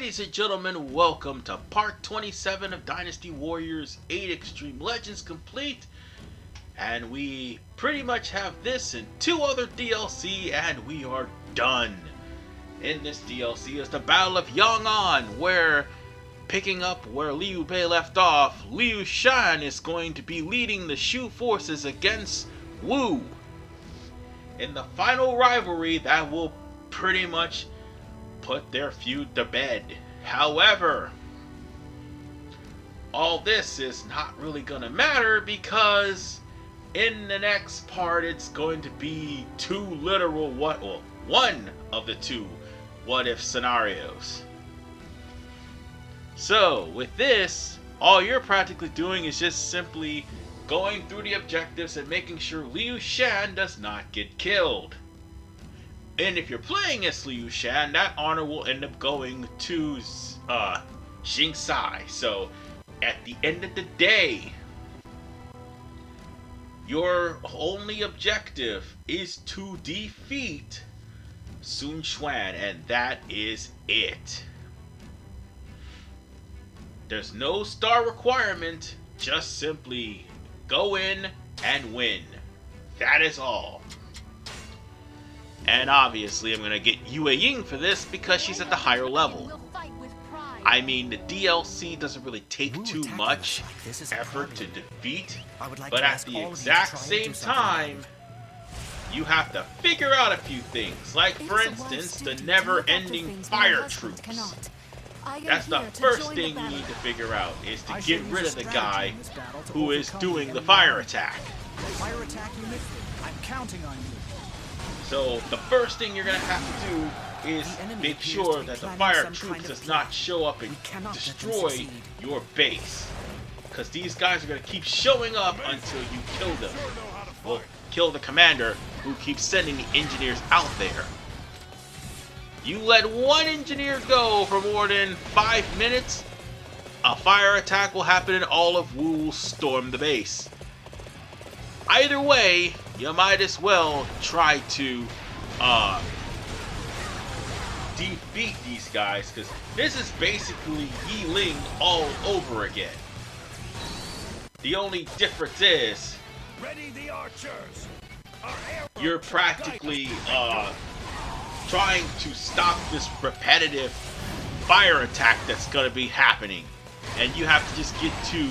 Ladies and gentlemen, welcome to part 27 of Dynasty Warriors 8 Extreme Legends complete. And we pretty much have this and two other DLC and we are done. In this DLC is the Battle of Yang'an, where, picking up where Liu Bei left off, Liu Shan is going to be leading the Shu forces against Wu. In the final rivalry that will pretty much put their feud to bed. However, all this is not really gonna matter because in the next part it's going to be one of the two what if scenarios. So with this, all you're practically doing is just simply going through the objectives and making sure Liu Shan does not get killed. And if you're playing as Liu Shan, that honor will end up going to Xing Sai. So at the end of the day, your only objective is to defeat Sun Quan, and that is it. There's no star requirement, just simply go in and win. That is all. And obviously I'm going to get Yue Ying for this because she's at the higher level. I mean, the DLC doesn't really take too much effort to defeat, but at the exact same time, you have to figure out a few things, like for instance, the never-ending fire troops. That's the first thing you need to figure out, is to get rid of the guy who is doing the fire attack. I'm counting on you. So the first thing you're going to have to do is make sure that the fire troops does not show up and destroy your base. Because these guys are going to keep showing up until you kill them. Well, kill the commander who keeps sending the engineers out there. You let one engineer go for more than 5 minutes, a fire attack will happen and all of Wu will storm the base. Either way, you might as well try to defeat these guys, because this is basically Yi Ling all over again. The only difference is you're practically trying to stop this repetitive fire attack that's going to be happening, and you have to just get to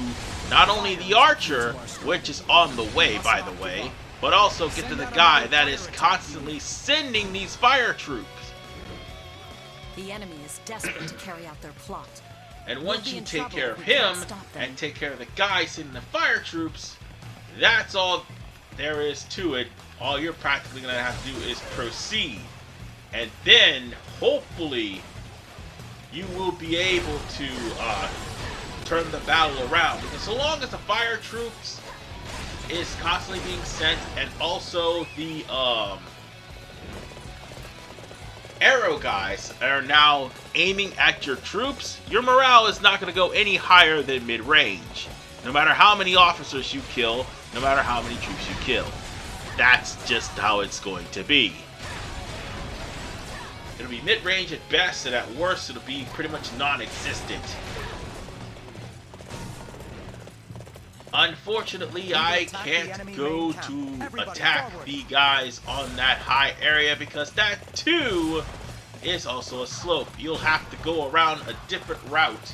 not only the archer, which is on the way, by the way, but also get to the guy that is constantly sending these fire troops. The enemy is desperate to carry out their plot. And once you take care of him and take care of the guy sending the fire troops, that's all there is to it. All you're practically going to have to do is proceed. And then, hopefully, you will be able to turn the battle around, because so long as the fire troops is constantly being sent and also the arrow guys are now aiming at your troops, your morale is not going to go any higher than mid-range. No matter how many officers you kill, no matter how many troops you kill. That's just how it's going to be. It'll be mid-range at best, and at worst it'll be pretty much non-existent. Unfortunately, I can't go to attack the guys on that high area because that too is also a slope. You'll have to go around a different route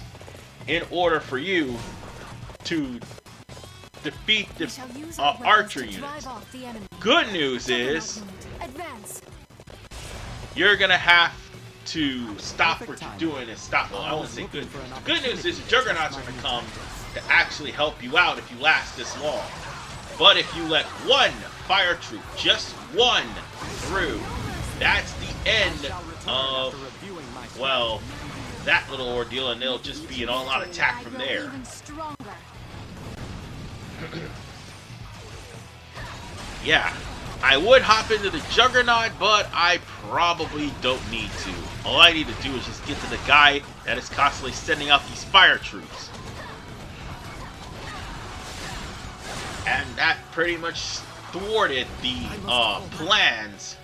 in order for you to defeat the archer units. Good news is you're gonna have to stop what you're doing and stop. Well, I won't say good news. The good news is the Juggernauts are gonna come to actually help you out if you last this long. But if you let one fire troop, just one, through, that's the end of, well, that little ordeal, and they'll just be an all-out attack from there. Yeah, I would hop into the Juggernaut, but I probably don't need to. All I need to do is just get to the guy that is constantly sending out these fire troops. And that pretty much thwarted the plans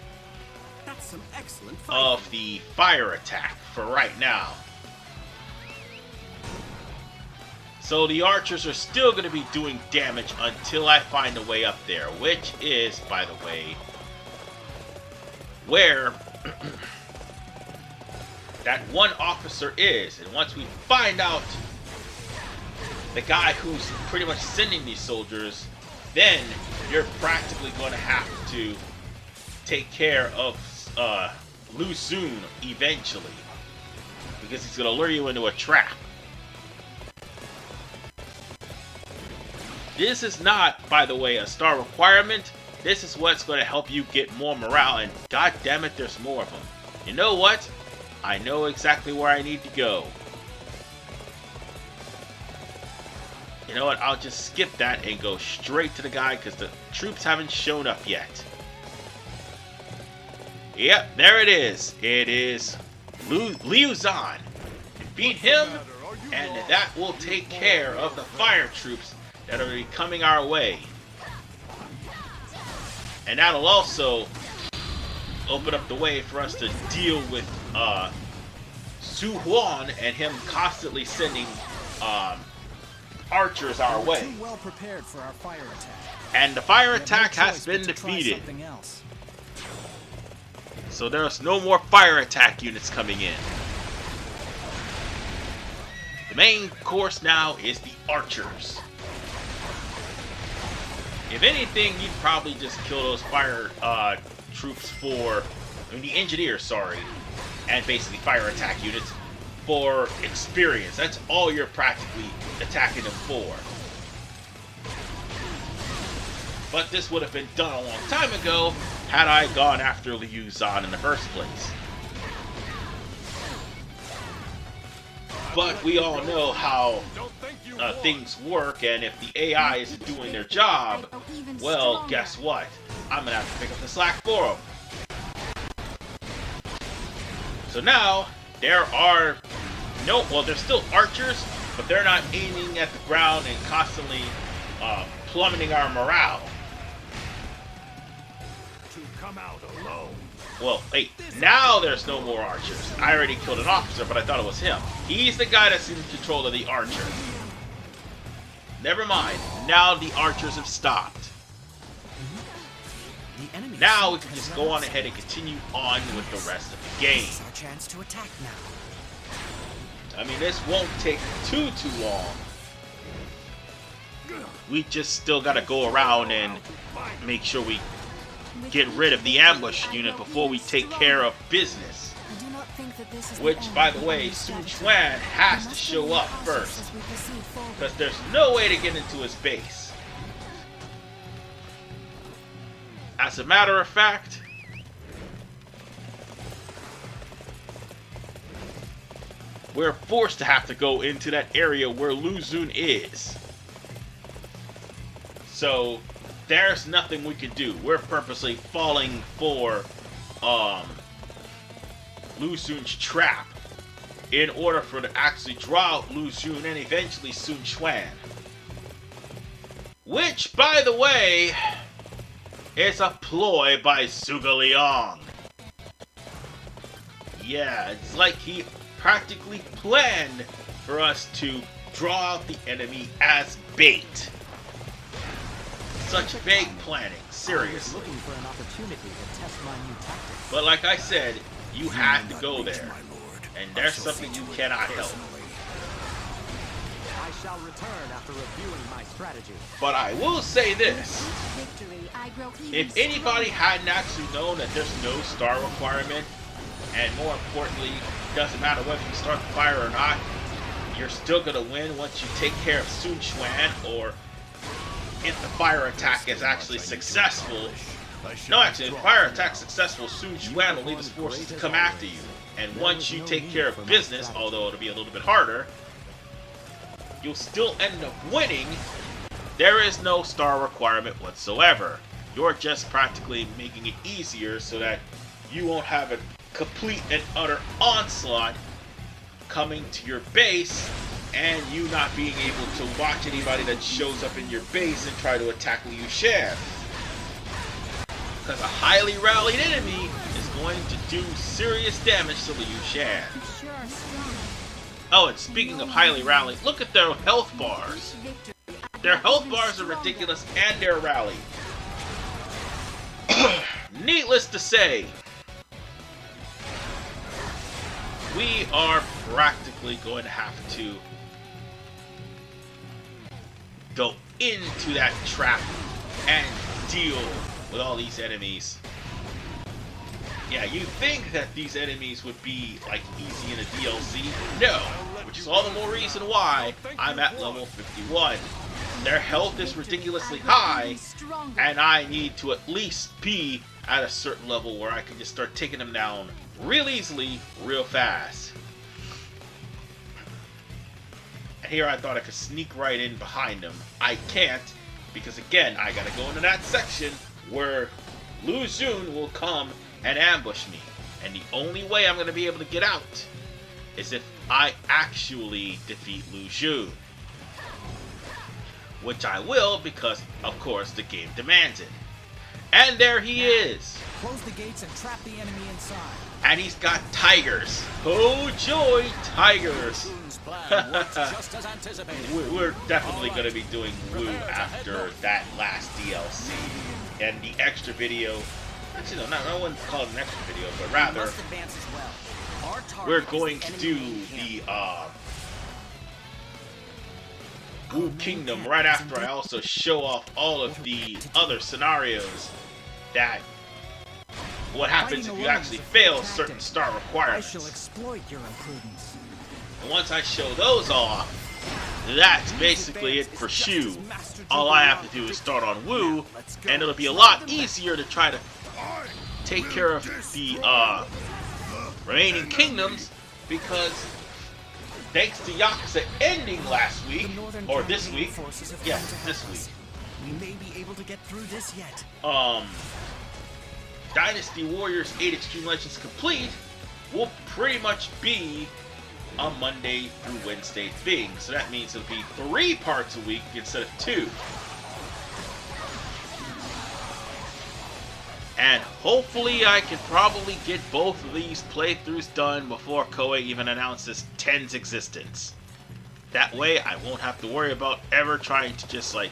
of the fire attack for right now. So the archers are still going to be doing damage until I find a way up there, which is, by the way, where that one officer is. And once we find out the guy who's pretty much sending these soldiers, then you're practically going to have to take care of Liu Shan eventually, because he's going to lure you into a trap. This is not, by the way, a star requirement. This is what's going to help you get more morale, and god damn it, there's more of them. You know what? I know exactly where I need to go. You know what? I'll just skip that and go straight to the guy, because the troops haven't shown up yet. Yep, there it is. It is Liu Shan. Defeat him, and that will take care of the fire troops that are be coming our way. And that'll also open up the way for us to deal with Zhuge Liang and him constantly sending archers our way. Too well prepared for our fire attack. And the fire attack has been defeated. So there's no more fire attack units coming in. The main course now is the archers. If anything, you'd probably just kill those fire troops the engineers, sorry, and basically fire attack units for experience. That's all you're practically attacking them for. But this would have been done a long time ago had I gone after Liu Shan in the first place. But we all know how things work, and if the AI isn't doing their job, well, guess what? I'm gonna have to pick up the slack for them. So now, there are there's still archers, but they're not aiming at the ground and constantly plummeting our morale. To come out alone. Well, wait, now there's no more archers. I already killed an officer, but I thought it was him. He's the guy that's in control of the archer. Never mind. Now the archers have stopped. Now we can just go on ahead and continue on with the rest of the game. Our chance to attack now. I mean, this won't take too long. We just still gotta go around and make sure we get rid of the ambush unit before we take care of business. Which, by the way, Sun Quan has to show up first, because there's no way to get into his base. As a matter of fact, we're forced to have to go into that area where Liu Shan is. So there's nothing we can do. We're purposely falling for Liu Shan's trap in order for to actually draw out Liu Shan and eventually Sun Quan. Which, by the way, is a ploy by Zhuge Liang. Yeah, it's like he practically planned for us to draw out the enemy as bait. Such vague planning, seriously. Looking for an opportunity to test my new tactics. But like I said, you had to go there. And there's something you cannot help. I shall return after reviewing my strategy. But I will say this. If anybody hadn't actually known that there's no star requirement, and more importantly, it doesn't matter whether you start the fire or not, you're still going to win once you take care of Sun Quan, or if the fire attack is actually successful. No, actually, if the fire attack is successful, Sun Quan will lead his forces to come after you. And once you take care of business, although it'll be a little bit harder, you'll still end up winning. There is no star requirement whatsoever. You're just practically making it easier so that you won't have a complete and utter onslaught coming to your base and you not being able to watch anybody that shows up in your base and try to attack Liu Shan. Because a highly rallied enemy is going to do serious damage to Liu Shan. Oh, and speaking of highly rallied, look at their health bars. Their health bars are ridiculous, and their rally. Needless to say, we are practically going to have to go into that trap and deal with all these enemies. Yeah, you'd think that these enemies would be, like, easy in a DLC. No, which is all the more reason why I'm at level 51. Their health is ridiculously high, and I need to at least be at a certain level where I can just start taking them down real easily, real fast. And here I thought I could sneak right in behind them. I can't, because again, I gotta go into that section where Liu Shan will come and ambush me. And the only way I'm gonna be able to get out is if I actually defeat Liu Shan. Which I will, because, of course, the game demands it. And there he is! Close the gates and trap the enemy inside. And he's got tigers. Oh joy, tigers! Just as anticipated. We're definitely going to be doing Wu after that last DLC. And the extra video... Actually, no, I wouldn't call it an extra video, but rather... we're going to do the, Wu Kingdom right after I also show off all of the other scenarios that what happens if you actually fail certain star requirements. I shall exploit your imprudence. And once I show those off, that's basically it for Shu. All I have to do is start on Wu, and it'll be a lot easier to try to take care of the remaining kingdoms, because thanks to Yakuza ending last week, or this week, yes, this week, we may be able to get through this yet. Dynasty Warriors 8 Extreme Legends Complete will pretty much be a Monday through Wednesday thing. So that means it'll be 3 parts a week instead of 2. And hopefully I can probably get both of these playthroughs done before Koei even announces 10's existence. That way I won't have to worry about ever trying to just like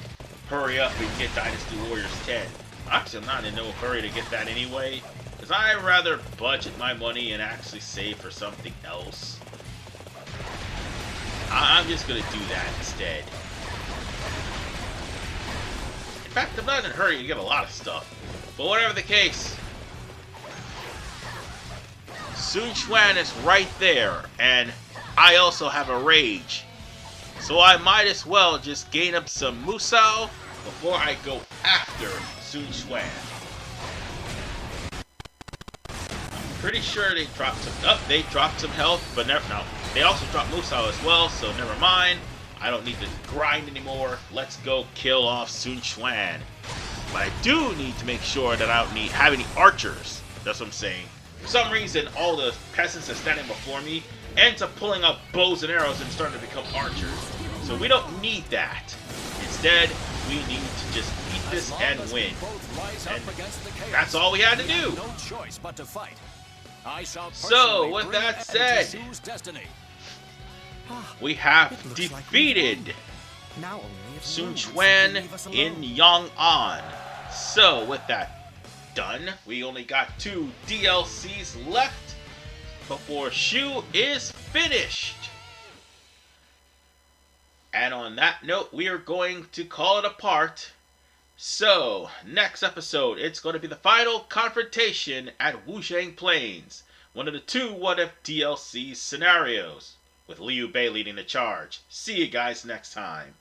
hurry up and get Dynasty Warriors 10. Actually, I'm not in no hurry to get that anyway, because I'd rather budget my money and actually save for something else. I'm just going to do that instead. In fact, I'm not in a hurry to get a lot of stuff. But whatever the case, Sun Quan is right there, and I also have a rage. So I might as well just gain up some Musou before I go after Sun Quan. I'm pretty sure they dropped some... they dropped some health, but never... No, they also dropped Musou as well, so never mind. I don't need to grind anymore. Let's go kill off Sun Quan. But I do need to make sure that I don't have any archers. That's what I'm saying. For some reason, all the peasants that are standing before me ends up pulling up bows and arrows and starting to become archers. So we don't need that. Instead, we need to just beat this and win. And that's all we had to do. So, with that said, we have defeated Sun Quan in Yong'an. So, with that done, we only got 2 DLCs left before Shu is finished. And on that note, we are going to call it a part. So, next episode, it's going to be the final confrontation at Wuzhang Plains, one of the 2 What If DLC scenarios, with Liu Bei leading the charge. See you guys next time.